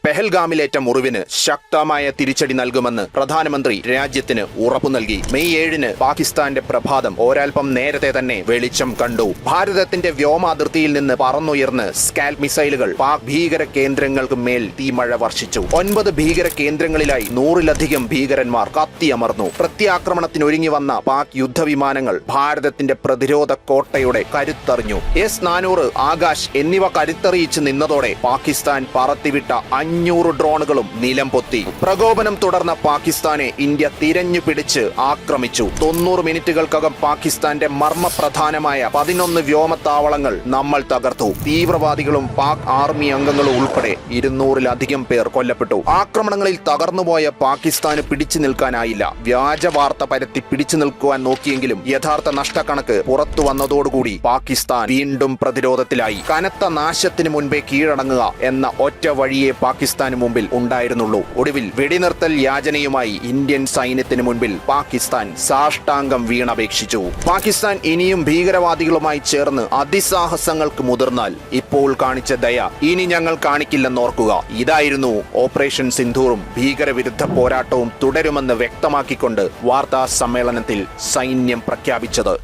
പെഹൽഗാമിലേറ്റ മുറിവിന് ശക്തമായ തിരിച്ചടി നൽകുമെന്ന് പ്രധാനമന്ത്രി രാജ്യത്തിന് ഉറപ്പു നൽകി. മെയ് 7-ന് പാകിസ്ഥാന്റെ പ്രഭാതം ഒരൽപ്പം നേരത്തെ തന്നെ വെളിച്ചം കണ്ടു. ഭാരതത്തിന്റെ വ്യോമാതിർത്തിയിൽ നിന്ന് പറന്നുയർന്ന് സ്കാൽപ് മിസൈലുകൾ പാക് ഭീകര കേന്ദ്രങ്ങൾക്ക് മേൽ തീമഴ വർഷിച്ചു. 9 ഭീകര കേന്ദ്രങ്ങളിലായി 100-ലധികം ഭീകരന്മാർ കത്തിയമർന്നു. പ്രത്യാക്രമണത്തിനൊരുങ്ങി വന്ന പാക് യുദ്ധവിമാനങ്ങൾ ഭാരതത്തിന്റെ പ്രതിരോധ കോട്ടയുടെ കരുത്തറിഞ്ഞു. S-400 ആകാശ് എന്നിവ കരുത്തറിയിച്ച് നിന്നതോടെ പാകിസ്ഥാൻ പറത്തിവിട്ട 500 ഡ്രോണുകളും നിലം പൊത്തി. പ്രകോപനം തുടർന്ന പാകിസ്ഥാനെ ഇന്ത്യ തിരഞ്ഞു പിടിച്ച് ആക്രമിച്ചു. 90 മിനിറ്റുകൾക്കകം പാകിസ്ഥാന്റെ മർമ്മപ്രധാനമായ 11 വ്യോമത്താവളങ്ങൾ നമ്മൾ തകർത്തു. തീവ്രവാദികളും പാക് ആർമി അംഗങ്ങളും ഉൾപ്പെടെ 200-ലധികം പേർ കൊല്ലപ്പെട്ടു. ആക്രമണങ്ങളിൽ തകർന്നുപോയ പാകിസ്ഥാന് പിടിച്ചു നിൽക്കാനായില്ല. വ്യാജ വാർത്ത പരത്തി പിടിച്ചു നിൽക്കുവാൻ നോക്കിയെങ്കിലും യഥാർത്ഥ നഷ്ടക്കണക്ക് പുറത്തു വന്നതോടുകൂടി പാകിസ്ഥാൻ വീണ്ടും പ്രതിരോധത്തിലായി. കനത്ത നാശത്തിന് മുൻപേ കീഴടങ്ങുക എന്ന ഒറ്റ വഴിയെ പാകിസ്ഥാന് മുമ്പിൽ ഉണ്ടായിരുന്നുള്ളൂ. ഒടുവിൽ വെടിനിർത്തൽ യാചനയുമായി ഇന്ത്യൻ സൈന്യത്തിന് മുൻപിൽ പാകിസ്ഥാൻ സാഷ്ടാംഗം വീണപേക്ഷിച്ചു. പാകിസ്ഥാൻ ഇനിയും ഭീകരവാദികളുമായി ചേർന്ന് അതിസാഹസങ്ങൾക്ക് മുതിർന്നാൽ ഇപ്പോൾ കാണിച്ച ദയ ഇനി ഞങ്ങൾ കാണിക്കില്ലെന്നോർക്കുക. ഇതായിരുന്നു ഓപ്പറേഷൻ സിന്ദൂറും ഭീകരവിരുദ്ധ പോരാട്ടവും തുടരുമെന്ന് വ്യക്തമാക്കിക്കൊണ്ട് വാർത്താ സമ്മേളനത്തിൽ സൈന്യം പ്രഖ്യാപിച്ചത്.